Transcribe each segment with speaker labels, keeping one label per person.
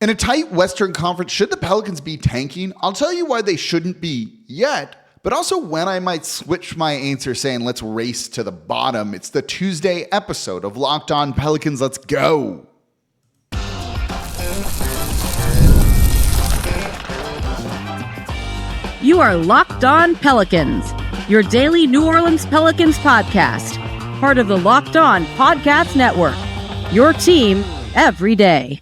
Speaker 1: In a tight Western Conference, should the Pelicans be tanking? I'll tell you why they shouldn't be yet, but also when I might switch my answer saying let's race to the bottom. It's the Tuesday episode of Locked On Pelicans. Let's go.
Speaker 2: You are Locked On Pelicans, your daily New Orleans Pelicans podcast, part of the Locked On Podcast Network, your team every day.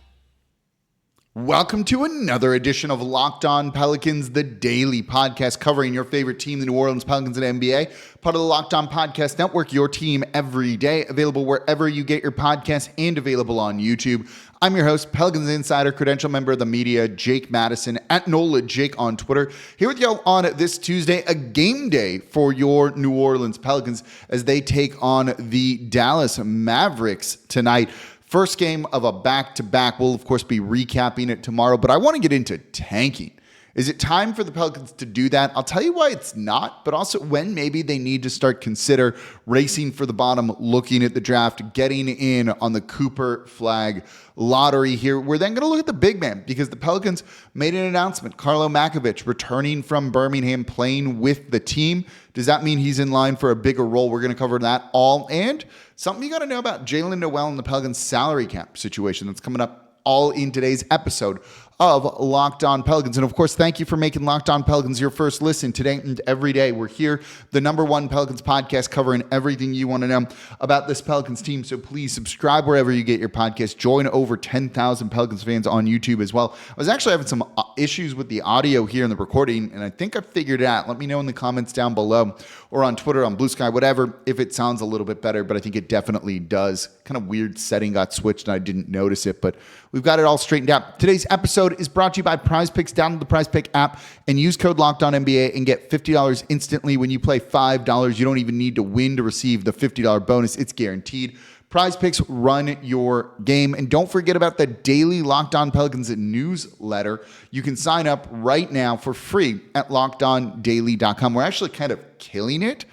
Speaker 1: Welcome to another edition of Locked On Pelicans, the daily podcast covering your favorite team, the New Orleans Pelicans and NBA, part of the Locked On Podcast Network, your team every day, available wherever you get your podcasts and available on YouTube. I'm your host, Pelicans Insider, credential member of the media, Jake Madison, at NOLA Jake on Twitter. Here with y'all on this Tuesday, a game day for your New Orleans Pelicans as they take on the Dallas Mavericks tonight. First game of a back-to-back. We'll, of course, be recapping it tomorrow, but I want to get into tanking. Is it time for the Pelicans to do that? I'll tell you why it's not, but also when maybe they need to start consider racing for the bottom, looking at the draft, getting in on the Cooper flag lottery here. We're then going to look at the big man because the Pelicans made an announcement. Karlo Matkovic returning from Birmingham, playing with the team. Does that mean he's in line for a bigger role? We're going to cover that all. And something you got to know about Jaylen Nowell and the Pelicans salary cap situation that's coming up all in today's episode of Locked On Pelicans. And of course, thank you for making Locked On Pelicans your first listen today and every day. We're here, the number one Pelicans podcast, covering everything you want to know about this Pelicans team. So please subscribe wherever you get your podcast. Join over 10,000 Pelicans fans on YouTube as well. I was actually having some issues with the audio here in the recording, and I think I figured it out. Let me know in the comments down below or on Twitter, on Blue Sky, whatever, if it sounds a little bit better, but I think it definitely does. Kind of weird setting got switched and I didn't notice it, but we've got it all straightened out. Today's episode is brought to you by Prize Picks. Download the Prize Pick app and use code LOCKEDONNBA and get $50 instantly when you play $5. You don't even need to win to receive the $50 bonus. It's guaranteed. Prize Picks, run your game. And don't forget about the daily Locked On Pelicans newsletter. You can sign up right now for free at LockedOnDaily.com. We're actually kind of killing it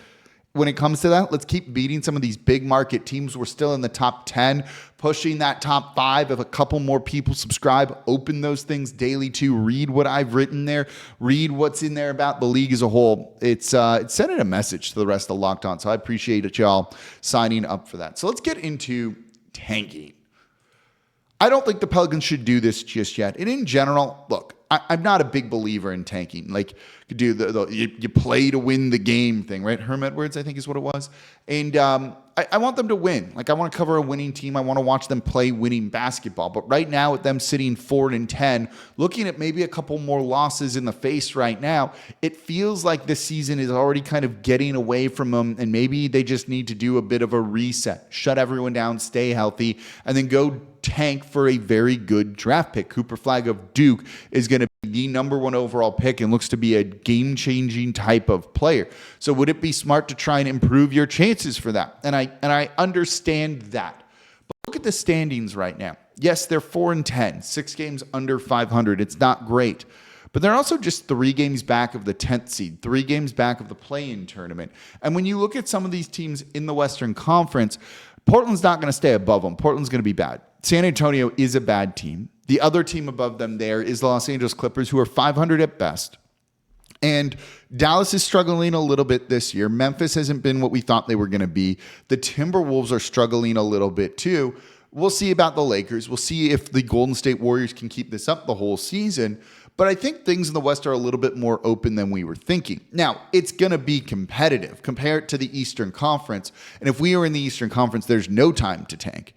Speaker 1: when it comes to that. Let's keep beating some of these big market teams. We're still in the top 10, pushing that top 5. If a couple more people subscribe, open those things daily too. Read what I've written there. Read what's in there about the league as a whole. It's sending a message to the rest of Locked On. So I appreciate it, y'all, signing up for that. So let's get into tanking. I don't think the Pelicans should do this just yet. And in general, look, I'm not a big believer in tanking. Like, you do you play to win the game thing, right? Herm Edwards, I think is what it was. And I want them to win. Like, I want to cover a winning team. I want to watch them play winning basketball. But right now, with them sitting 4-10, looking at maybe a couple more losses in the face right now, it feels like this season is already kind of getting away from them. And maybe they just need to do a bit of a reset, shut everyone down, stay healthy, and then go tank for a very good draft pick. Cooper Flag of Duke is going to be the number one overall pick and looks to be a game-changing type of player. So would it be smart to try and improve your chances for that? And I understand that. But look at the standings right now. Yes, they're 4-10, 6 games under 500. It's not great. But they're also just 3 games back of the 10th seed, 3 games back of the play-in tournament. And when you look at some of these teams in the Western Conference, Portland's not going to stay above them. Portland's going to be bad. San Antonio is a bad team. The other team above them there is the Los Angeles Clippers, who are 500 at best. And Dallas is struggling a little bit this year. Memphis hasn't been what we thought they were going to be. The Timberwolves are struggling a little bit too. We'll see about the Lakers. We'll see if the Golden State Warriors can keep this up the whole season. But I think things in the West are a little bit more open than we were thinking. Now, it's going to be competitive. Compare it to the Eastern Conference. And if we are in the Eastern Conference, there's no time to tank.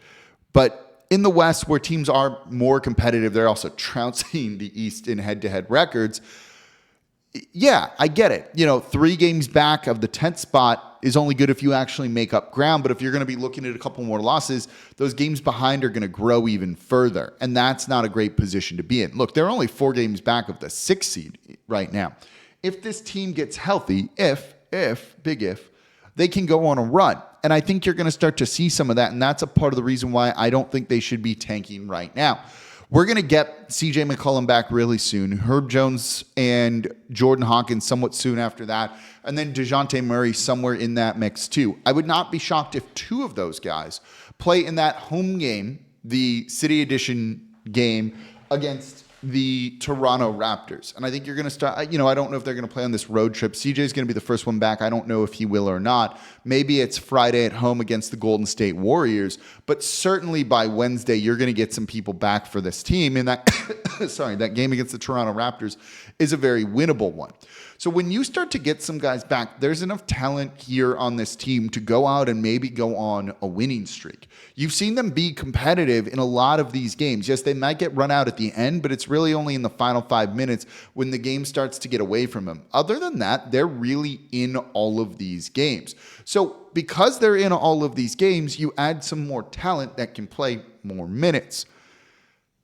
Speaker 1: But in the West, where teams are more competitive, they're also trouncing the East in head-to-head records. Yeah, I get it. 3 games back of the 10th spot is only good if you actually make up ground. But if you're going to be looking at a couple more losses, those games behind are going to grow even further. And that's not a great position to be in. Look, they're only 4 games back of the 6th seed right now. If this team gets healthy, big if, they can go on a run. And I think you're going to start to see some of that. And that's a part of the reason why I don't think they should be tanking right now. We're going to get CJ McCollum back really soon. Herb Jones and Jordan Hawkins somewhat soon after that. And then DeJounte Murray somewhere in that mix too. I would not be shocked if 2 of those guys play in that home game, the City Edition game against the Toronto Raptors. And I think you're going to start, I don't know if they're going to play on this road trip. CJ's going to be the first one back. I don't know if he will or not. Maybe it's Friday at home against the Golden State Warriors, but certainly by Wednesday, you're going to get some people back for this team. And that, that game against the Toronto Raptors is a very winnable one. So when you start to get some guys back, there's enough talent here on this team to go out and maybe go on a winning streak. You've seen them be competitive in a lot of these games. Yes, they might get run out at the end, but it's really only in the final 5 minutes when the game starts to get away from them. Other than that, they're really in all of these games. So because they're in all of these games, you add some more talent that can play more minutes.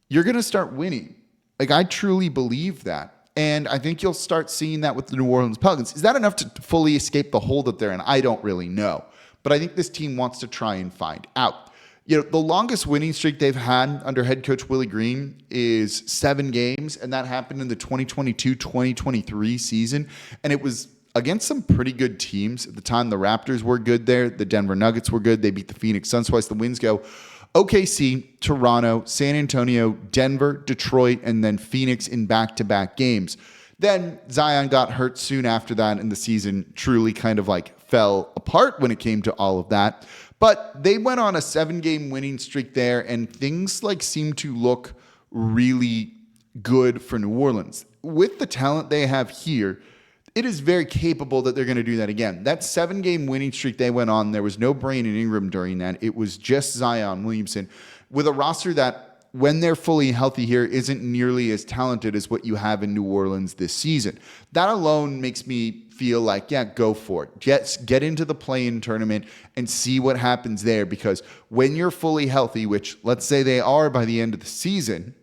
Speaker 1: You're going to start winning. I truly believe that. And I think you'll start seeing that with the New Orleans Pelicans. Is that enough to fully escape the hole that they're in? I don't really know. But I think this team wants to try and find out. The longest winning streak they've had under head coach Willie Green is 7 games, and that happened in the 2022-2023 season. And it was against some pretty good teams. At the time, the Raptors were good there. The Denver Nuggets were good. They beat the Phoenix Suns twice. The wins go OKC, Toronto, San Antonio, Denver, Detroit, and then Phoenix in back-to-back games. Then Zion got hurt soon after that, and the season truly kind of fell apart when it came to all of that. But they went on a 7-game winning streak there, and things seemed to look really good for New Orleans. With the talent they have here, it is very capable that they're going to do that again. That 7-game winning streak they went on, there was no Brandon Ingram during that. It was just Zion Williamson with a roster that, when they're fully healthy here, isn't nearly as talented as what you have in New Orleans this season. That alone makes me feel go for it. Get into the play-in tournament and see what happens there, because when you're fully healthy, which let's say they are by the end of the season,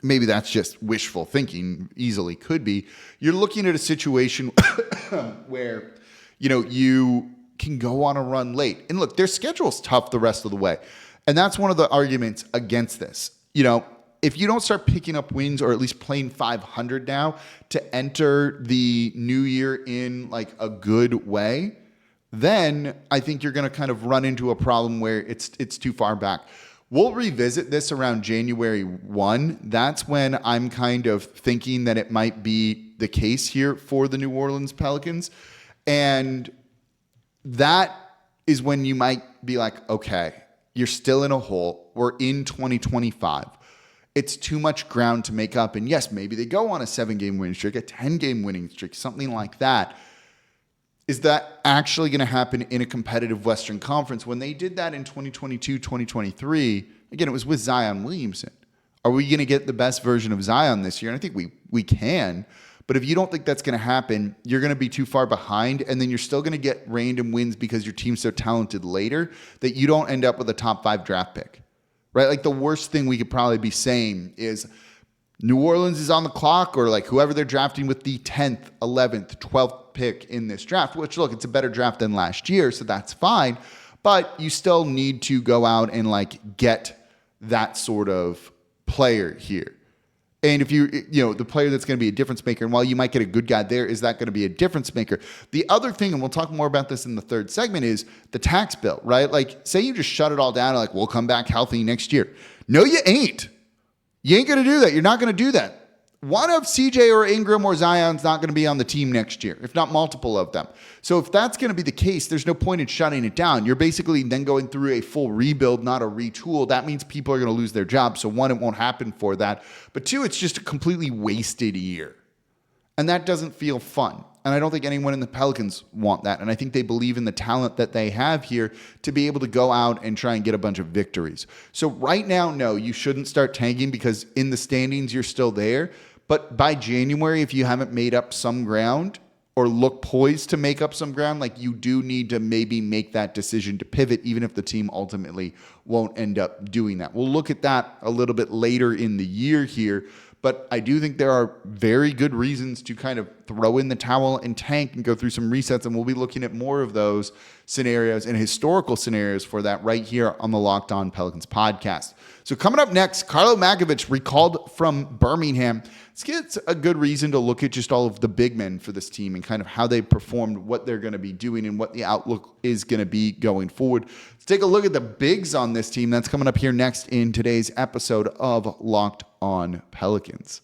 Speaker 1: maybe that's just wishful thinking, easily could be, you're looking at a situation where, you can go on a run late. And look, their schedule's tough the rest of the way. And that's one of the arguments against this. If you don't start picking up wins, or at least playing 500 now to enter the new year in a good way, then I think you're going to kind of run into a problem where it's too far back. We'll revisit this around January 1. That's when I'm kind of thinking that it might be the case here for the New Orleans Pelicans. And that is when you might be okay, you're still in a hole. We're in 2025. It's too much ground to make up. And yes, maybe they go on a 7-game winning streak, a 10-game winning streak, something like that. Is that actually going to happen in a competitive Western Conference? When they did that in 2022, 2023, again, it was with Zion Williamson. Are we going to get the best version of Zion this year? And I think we can. But if you don't think that's going to happen, you're going to be too far behind, and then you're still going to get random wins because your team's so talented later that you don't end up with a top 5 draft pick, right? The worst thing we could probably be saying is New Orleans is on the clock, or whoever they're drafting with the 10th, 11th, 12th pick in this draft, which, look, it's a better draft than last year, so that's fine. But you still need to go out and get that sort of player here. And if the player that's going to be a difference maker, and while you might get a good guy there, is that going to be a difference maker? The other thing, and we'll talk more about this in the third segment, is the tax bill, right? Say you just shut it all down and we'll come back healthy next year. No, you ain't. You ain't going to do that. You're not going to do that. One of CJ or Ingram or Zion's not going to be on the team next year, if not multiple of them. So if that's going to be the case, there's no point in shutting it down. You're basically then going through a full rebuild, not a retool. That means people are going to lose their jobs. So one, it won't happen for that. But two, it's just a completely wasted year. And that doesn't feel fun. And I don't think anyone in the Pelicans want that. And I think they believe in the talent that they have here to be able to go out and try and get a bunch of victories. So right now, no, you shouldn't start tanking, because in the standings, you're still there. But by January, if you haven't made up some ground or look poised to make up some ground, you do need to maybe make that decision to pivot, even if the team ultimately won't end up doing that. We'll look at that a little bit later in the year here. But I do think there are very good reasons to kind of throw in the towel and tank and go through some resets. And we'll be looking at more of those scenarios and historical scenarios for that right here on the Locked On Pelicans podcast. So coming up next, Karlo Matkovic recalled from Birmingham. This gets a good reason to look at just all of the big men for this team and kind of how they performed, what they're going to be doing, and what the outlook is going to be going forward. Let's take a look at the bigs on this team. That's coming up here next in today's episode of Locked On Pelicans.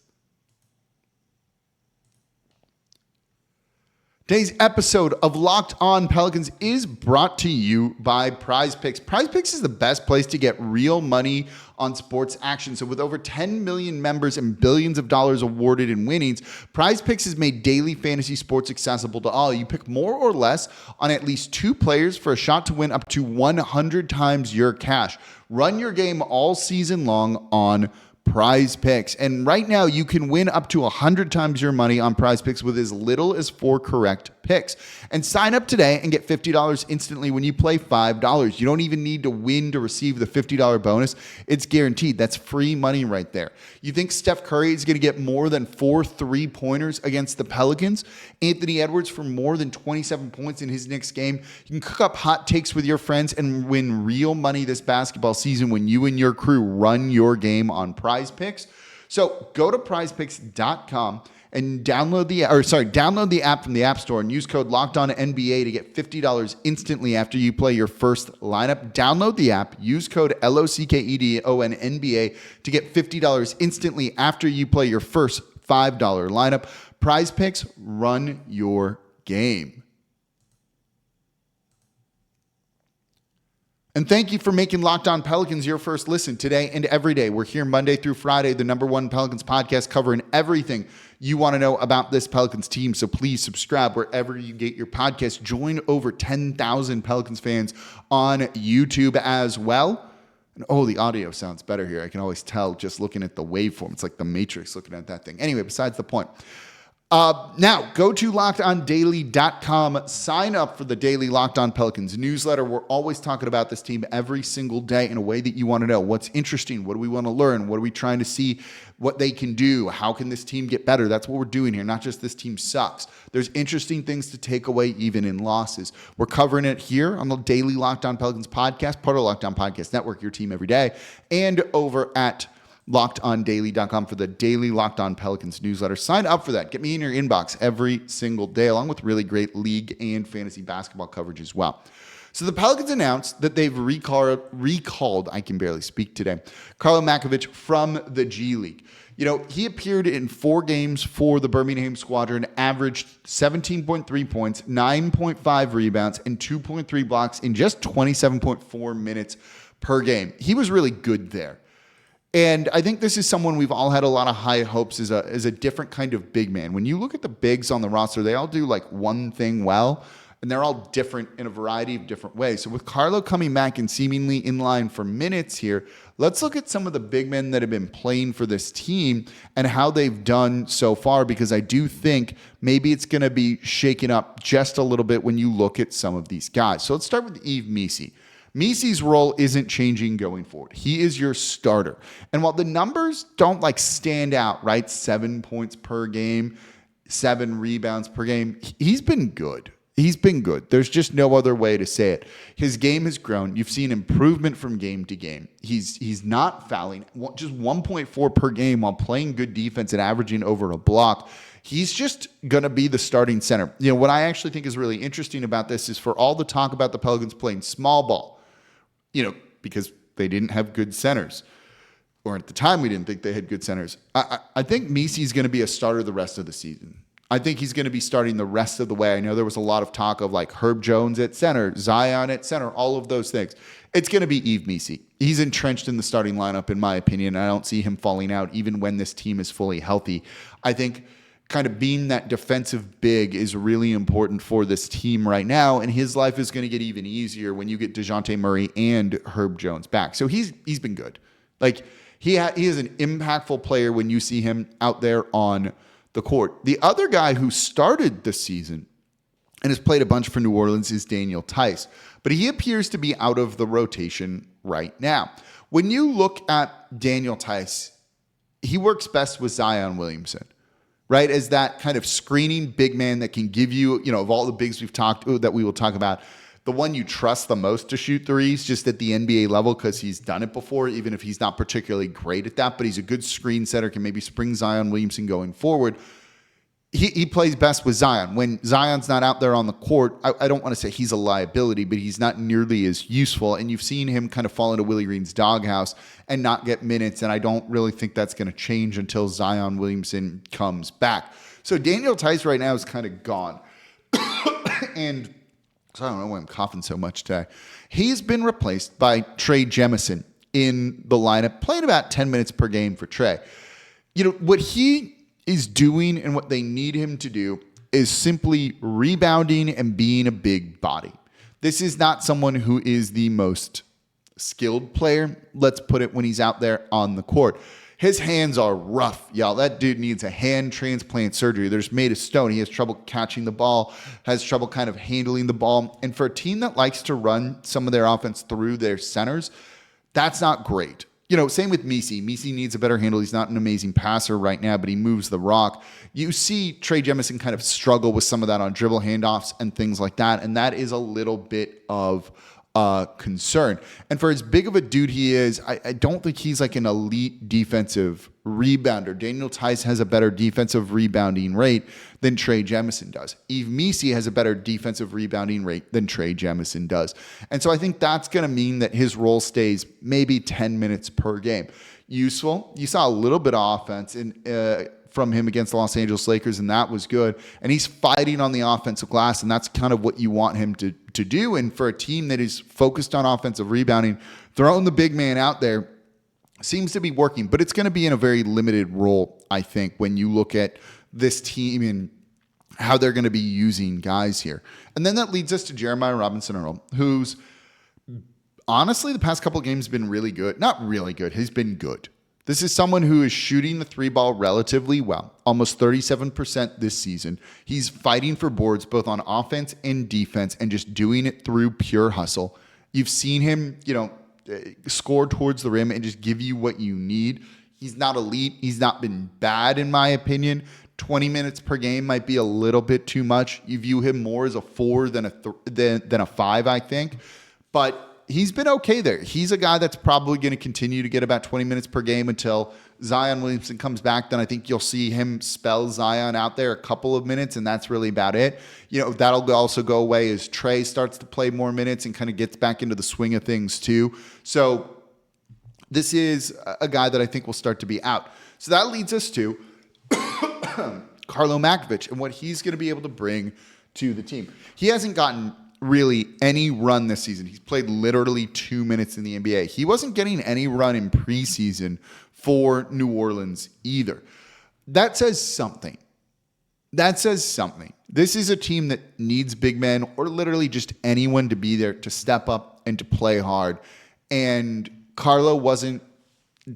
Speaker 1: Today's episode of Locked On Pelicans is brought to you by Prize Picks. Prize Picks is the best place to get real money on sports action. So with over 10 million members and billions of dollars awarded in winnings, Prize Picks has made daily fantasy sports accessible to all. You pick more or less on at least 2 players for a shot to win up to 100 times your cash. Run your game all season long on Prize Picks. And right now you can win up to 100 times your money on Prize Picks with as little as 4 correct picks. And sign up today and get $50 instantly when you play $5. You don't even need to win to receive the $50 bonus. It's guaranteed. That's free money right there. You think Steph Curry is going to get more than 4 3-pointers against the Pelicans? Anthony Edwards for more than 27 points in his next game? You can cook up hot takes with your friends and win real money this basketball season when you and your crew run your game on Prize Picks. So go to prizepicks.com and download the app from the App Store and use code LOCKEDONNBA to get $50 instantly after you play your first lineup. Download the app, use code LOCKEDONNBA to get $50 instantly after you play your first $5 lineup. Prize Picks, run your game. And thank you for making Locked On Pelicans your first listen today and every day. We're here Monday through Friday, the #1 Pelicans podcast, covering everything you want to know about this Pelicans team. So please subscribe wherever you get your podcast. Join over 10,000 Pelicans fans on YouTube as well. And the audio sounds better here. I can always tell just looking at the waveform. It's like the Matrix looking at that thing. Anyway, besides the point. Now, go to LockedOnDaily.com. Sign up for the daily Locked On Pelicans newsletter. We're always talking about this team every single day in a way that you want to know. What's interesting? What do we want to learn? What are we trying to see what they can do? How can this team get better? That's what we're doing here. Not just this team sucks. There's interesting things to take away even in losses. We're covering it here on the daily Locked On Pelicans podcast, part of the Locked On Podcast Network, your team every day, and over at LockedOnDaily.com for the daily Locked On Pelicans newsletter. Sign up for that. Get me in your inbox every single day, along with really great league and fantasy basketball coverage as well. So the Pelicans announced that they've recalled, I can barely speak today, Karlo Matkovic from the G League. You know, he appeared in 4 games for the Birmingham Squadron, averaged 17.3 points, 9.5 rebounds, and 2.3 blocks in just 27.4 minutes per game. He was really good there. And I think this is someone we've all had a lot of high hopes as a different kind of big man. When you look at the bigs on the roster, they all do like one thing well, and they're all different in a variety of different ways. So with Karlo coming back and seemingly in line for minutes here, let's look at some of the big men that have been playing for this team and how they've done so far, because I do think maybe it's going to be shaken up just a little bit when you look at some of these guys. So let's start with Yves Missi. Missi's role isn't changing going forward. He is your starter. And while the numbers don't stand out, right? 7 points per game, 7 rebounds per game. He's been good. He's been good. There's just no other way to say it. His game has grown. You've seen improvement from game to game. He's not fouling. Just 1.4 per game while playing good defense and averaging over a block. He's just going to be the starting center. You know, what I actually think is really interesting about this is for all the talk about the Pelicans playing small ball, because they didn't have good centers. Or at the time, we didn't think they had good centers. I think Missi's going to be a starter the rest of the season. I think he's going to be starting the rest of the way. I know there was a lot of talk of Herb Jones at center, Zion at center, all of those things. It's going to be Yves Missi. He's entrenched in the starting lineup, in my opinion. I don't see him falling out even when this team is fully healthy. I think kind of being that defensive big is really important for this team right now, and his life is going to get even easier when you get DeJounte Murray and Herb Jones back. So he's been good. He is an impactful player when you see him out there on the court. The other guy who started the season and has played a bunch for New Orleans is Daniel Theis, but he appears to be out of the rotation right now. When you look at Daniel Theis, he works best with Zion Williamson, right? As that kind of screening big man that can give you, of all the bigs that we will talk about, the one you trust the most to shoot threes just at the NBA level because he's done it before, even if he's not particularly great at that, but he's a good screen setter, can maybe spring Zion Williamson going forward. he plays best with Zion. When Zion's not out there on the court, I don't want to say he's a liability, but he's not nearly as useful. And you've seen him kind of fall into Willie Green's doghouse and not get minutes. And I don't really think that's going to change until Zion Williamson comes back. So Daniel Theis right now is kind of gone. And so I don't know why I'm coughing so much today. He's been replaced by Trey Jemison in the lineup, playing about 10 minutes per game for Trey. What he is doing and what they need him to do is simply rebounding and being a big body. This is not someone who is the most skilled player, let's put it, when he's out there on the court. His hands are rough, y'all. That dude needs a hand transplant surgery. They're just made of stone. He has trouble catching the ball, has trouble kind of handling the ball. And for a team that likes to run some of their offense through their centers, that's not great. Same with Missi. Missi needs a better handle. He's not an amazing passer right now, but he moves the rock. You see Trey Jemison kind of struggle with some of that on dribble handoffs and things like that, and that is a little bit of concern. And for as big of a dude he is, I don't think he's like an elite defensive rebounder. Daniel Theis has a better defensive rebounding rate than Trey Jemison does. Yves Missi has a better defensive rebounding rate than Trey Jemison does. And so I think that's going to mean that his role stays maybe 10 minutes per game. Useful. You saw a little bit of offense from him against the Los Angeles Lakers, and that was good. And he's fighting on the offensive glass, and that's kind of what you want him to do. And for a team that is focused on offensive rebounding, throwing the big man out there seems to be working, but it's going to be in a very limited role, I think, when you look at this team and how they're going to be using guys here. And then that leads us to Jeremiah Robinson-Earl, who's honestly the past couple of games been really good. Not really good. He's been good. This is someone who is shooting the three ball relatively well, almost 37% this season. He's fighting for boards both on offense and defense and just doing it through pure hustle. You've seen him, score towards the rim and just give you what you need. He's not elite. He's not been bad, in my opinion. 20 minutes per game might be a little bit too much. You view him more as a 4 than a 5, I think. But he's been okay there. He's a guy that's probably going to continue to get about 20 minutes per game until Zion Williamson comes back. Then I think you'll see him spell Zion out there a couple of minutes, and that's really about it. That'll also go away as Trey starts to play more minutes and kind of gets back into the swing of things too. So this is a guy that I think will start to be out. So that leads us to Karlo Matkovic and what he's going to be able to bring to the team. He hasn't gotten really any run this season. He's played literally 2 minutes in the NBA. He wasn't getting any run in preseason for New Orleans either. That says something. This is a team that needs big men or literally just anyone to be there to step up and to play hard. And Karlo wasn't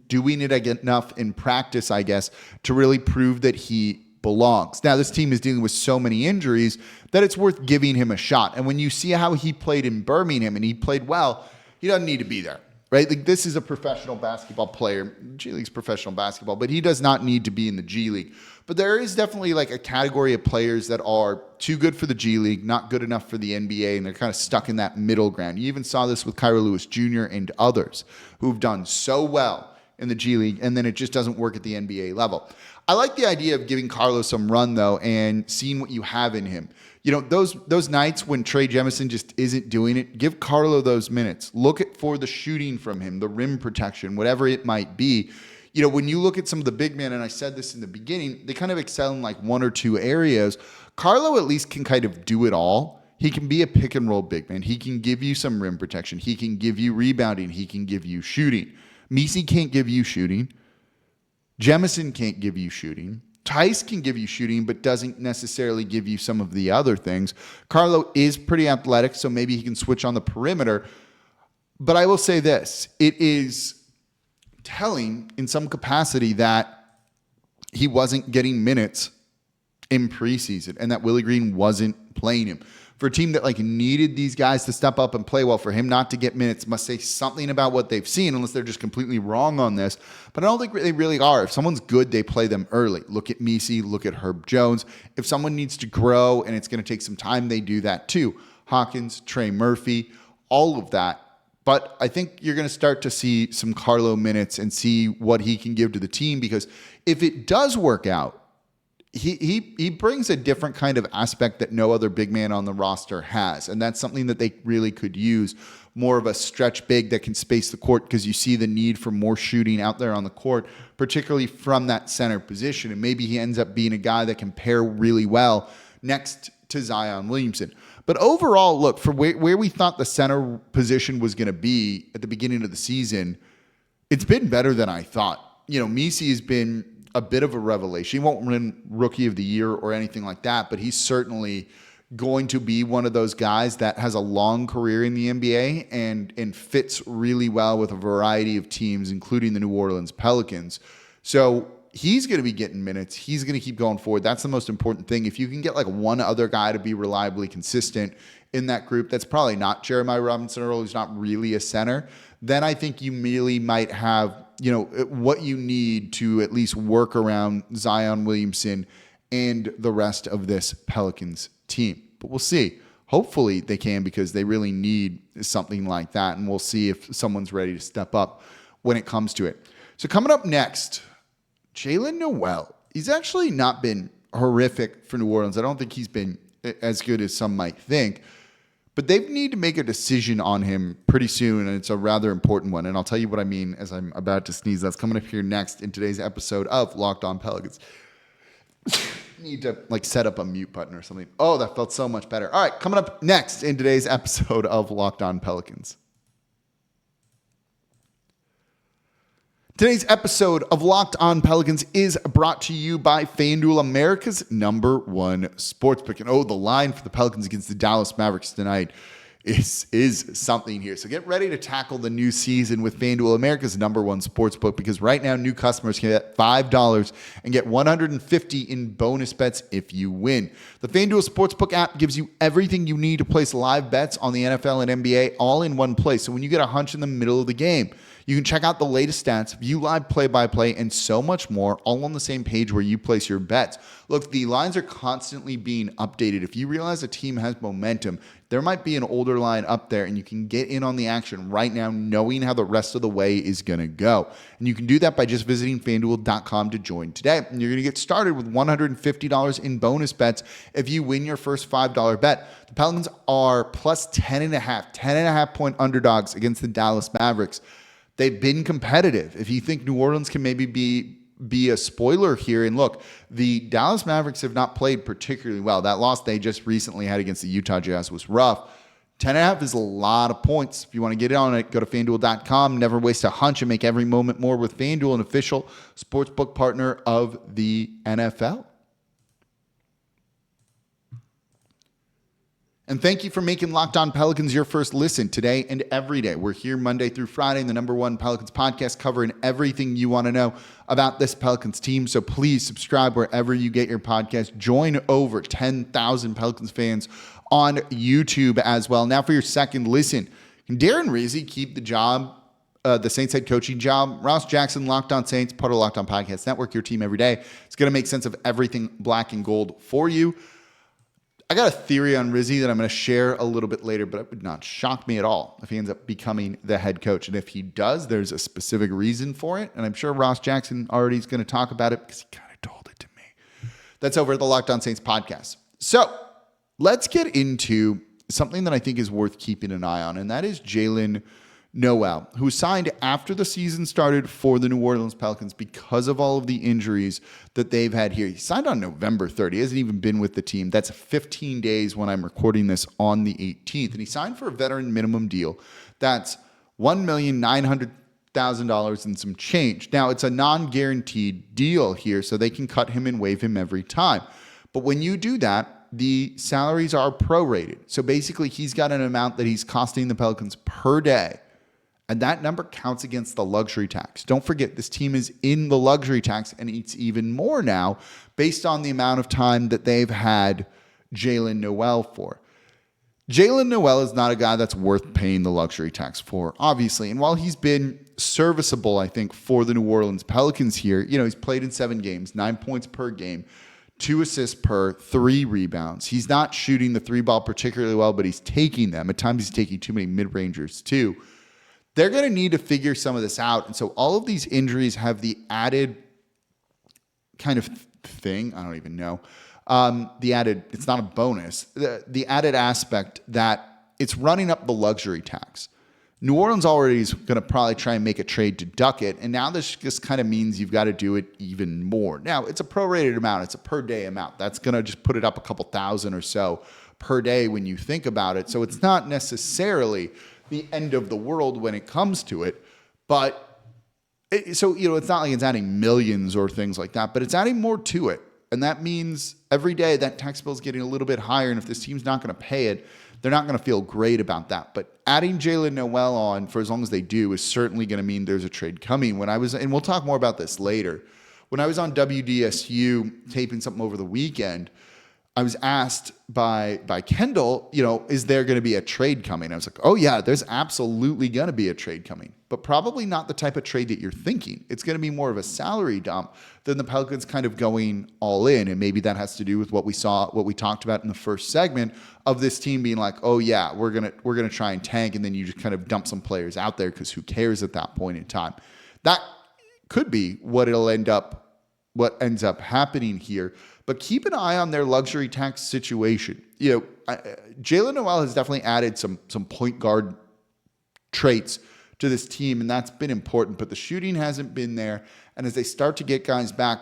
Speaker 1: doing it enough in practice, I guess, to really prove that he belongs. Now, this team is dealing with so many injuries that it's worth giving him a shot. And when you see how he played in Birmingham and he played well, he doesn't need to be there, right? Like, this is a professional basketball player. G League's professional basketball, but he does not need to be in the G League. But there is definitely like a category of players that are too good for the G League, not good enough for the NBA, and they're kind of stuck in that middle ground. You even saw this with Kira Lewis Jr. and others who've done so well in the G League, and then it just doesn't work at the NBA level. I like the idea of giving Karlo some run, though, and seeing what you have in him. Those nights when Trey Jemison just isn't doing it, give Karlo those minutes. Look for the shooting from him, the rim protection, whatever it might be. When you look at some of the big men, and I said this in the beginning, they kind of excel in like one or two areas. Karlo at least can kind of do it all. He can be a pick and roll big man. He can give you some rim protection. He can give you rebounding. He can give you shooting. Missi can't give you shooting. Jemison can't give you shooting. Theis can give you shooting, but doesn't necessarily give you some of the other things. Karlo is pretty athletic, so maybe he can switch on the perimeter. But I will say this. It is telling in some capacity that he wasn't getting minutes in preseason and that Willie Green wasn't playing him. For a team that needed these guys to step up and play well, for him not to get minutes must say something about what they've seen, unless they're just completely wrong on this. But I don't think they really are. If someone's good, they play them early. Look at Missi, look at Herb Jones. If someone needs to grow and it's going to take some time, they do that too. Hawkins, Trey Murphy, all of that. But I think you're going to start to see some Karlo minutes and see what he can give to the team, because if it does work out, he brings a different kind of aspect that no other big man on the roster has. And that's something that they really could use. More of a stretch big that can space the court, because you see the need for more shooting out there on the court, particularly from that center position. And maybe he ends up being a guy that can pair really well next to Zion Williamson. But overall, look, for where we thought the center position was going to be at the beginning of the season, it's been better than I thought. Missi has been a bit of a revelation. He won't win Rookie of the Year or anything like that, but he's certainly going to be one of those guys that has a long career in the NBA and fits really well with a variety of teams, including the New Orleans Pelicans. So he's going to be getting minutes. He's going to keep going forward. That's the most important thing. If you can get like one other guy to be reliably consistent in that group, that's probably not Jeremiah Robinson-Earl, who's not really a center, then I think you really might have what you need to at least work around Zion Williamson and the rest of this Pelicans team. But we'll see. Hopefully they can, because they really need something like that. And we'll see if someone's ready to step up when it comes to it. So coming up next, Jaylen Nowell. He's actually not been horrific for New Orleans. I don't think he's been as good as some might think. But they need to make a decision on him pretty soon, and it's a rather important one. And I'll tell you what I mean as I'm about to sneeze. That's coming up here next in today's episode of Locked On Pelicans. Need to set up a mute button or something. Oh, that felt so much better. All right, coming up next in today's episode of Locked On Pelicans. Today's episode of Locked On Pelicans is brought to you by FanDuel, America's #1 sportsbook. And the line for the Pelicans against the Dallas Mavericks tonight is something here. So get ready to tackle the new season with FanDuel, America's #1 sportsbook, because right now new customers can get $5 and get $150 in bonus bets if you win. The FanDuel Sportsbook app gives you everything you need to place live bets on the NFL and NBA all in one place. So when you get a hunch in the middle of the game, you can check out the latest stats, view live play-by-play, and so much more, all on the same page where you place your bets. Look, the lines are constantly being updated. If you realize a team has momentum, there might be an older line up there, and you can get in on the action right now, knowing how the rest of the way is going to go. And you can do that by just visiting FanDuel.com to join today. And you're going to get started with $150 in bonus bets if you win your first $5 bet. The Pelicans are plus 10.5 point underdogs against the Dallas Mavericks. They've been competitive. If you think New Orleans can maybe be a spoiler here, and look, the Dallas Mavericks have not played particularly well. That loss they just recently had against the Utah Jazz was rough. 10.5 is a lot of points. If you want to get in on it, go to FanDuel.com. Never waste a hunch and make every moment more with FanDuel, an official sportsbook partner of the NFL. And thank you for making Locked On Pelicans your first listen today and every day. We're here Monday through Friday, the #1 Pelicans podcast, covering everything you want to know about this Pelicans team. So please subscribe wherever you get your podcast. Join over 10,000 Pelicans fans on YouTube as well. Now for your second listen, can Darren Rizzi keep the job, the Saints head coaching job? Ross Jackson, Locked On Saints, part of Locked On Podcast Network, your team every day. It's going to make sense of everything black and gold for you. I got a theory on Rizzi that I'm going to share a little bit later, but it would not shock me at all if he ends up becoming the head coach. And if he does, there's a specific reason for it. And I'm sure Ross Jackson already is going to talk about it because he kind of told it to me. That's over at the Locked On Saints podcast. So let's get into something that I think is worth keeping an eye on, and that is Jaylen Nowell, who signed after the season started for the New Orleans Pelicans because of all of the injuries that they've had here. He signed on November 3rd. He hasn't even been with the team. That's 15 days when I'm recording this on the 18th. And he signed for a veteran minimum deal. That's $1,900,000 and some change. Now, it's a non-guaranteed deal here, so they can cut him and waive him every time. But when you do that, the salaries are prorated. So basically, he's got an amount that he's costing the Pelicans per day. And that number counts against the luxury tax. Don't forget, this team is in the luxury tax, and it's even more now based on the amount of time that they've had Jaylen Nowell for. Jaylen Nowell is not a guy that's worth paying the luxury tax for, obviously. And while he's been serviceable, I think, for the New Orleans Pelicans here, he's played in 7 games, 9 points per game, 2 assists per, 3 rebounds. He's not shooting the 3-ball particularly well, but he's taking them. At times, he's taking too many mid-rangers, too. They're going to need to figure some of this out. And so all of these injuries have the added kind of thing. I don't even know. It's not a bonus. The added aspect that it's running up the luxury tax. New Orleans already is going to probably try and make a trade to duck it, and now this just kind of means you've got to do it even more. Now, it's a prorated amount. It's a per-day amount. That's going to just put it up a couple thousand or so per day when you think about it. So it's not necessarily the end of the world when it comes to it, but it's not like it's adding millions or things like that, but it's adding more to it. And that means every day that tax bill is getting a little bit higher, and if this team's not going to pay it, they're not going to feel great about that. But adding Jaylen Nowell on for as long as they do is certainly going to mean there's a trade coming. And we'll talk more about this later. When I was on WDSU taping something over the weekend, I was asked by Kendall, is there going to be a trade coming? I was like, oh yeah, there's absolutely going to be a trade coming, but probably not the type of trade that you're thinking. It's going to be more of a salary dump than the Pelicans kind of going all in. And maybe that has to do with what we talked about in the first segment of this team being like, oh yeah, we're going to try and tank. And then you just kind of dump some players out there because who cares at that point in time. That could be what ends up happening here. But keep an eye on their luxury tax situation. Jaylen Nowell has definitely added some point guard traits to this team, and that's been important. But the shooting hasn't been there. And as they start to get guys back,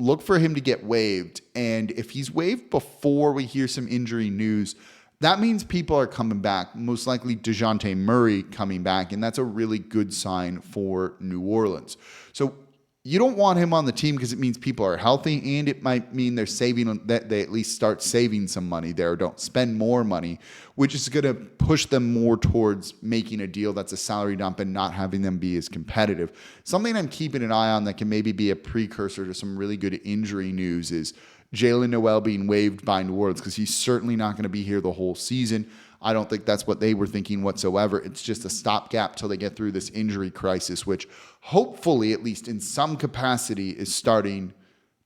Speaker 1: look for him to get waived. And if he's waived before we hear some injury news, that means people are coming back, most likely DeJounte Murray coming back, and that's a really good sign for New Orleans. So you don't want him on the team because it means people are healthy, and it might mean that they at least start saving some money there, or don't spend more money, which is going to push them more towards making a deal that's a salary dump and not having them be as competitive. Something I'm keeping an eye on that can maybe be a precursor to some really good injury news is Jaylen Nowell being waived by New Orleans, because he's certainly not going to be here the whole season. I don't think that's what they were thinking whatsoever. It's just a stopgap till they get through this injury crisis, which hopefully, at least in some capacity, is starting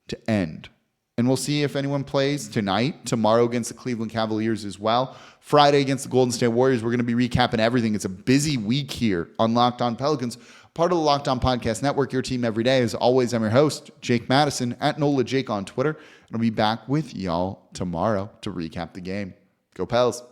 Speaker 1: to end. And we'll see if anyone plays tonight, tomorrow against the Cleveland Cavaliers as well. Friday against the Golden State Warriors. We're going to be recapping everything. It's a busy week here on Locked On Pelicans, part of the Locked On Podcast Network, your team every day. As always, I'm your host, Jake Madison, at NolaJake on Twitter. And I'll be back with y'all tomorrow to recap the game. Go Pels.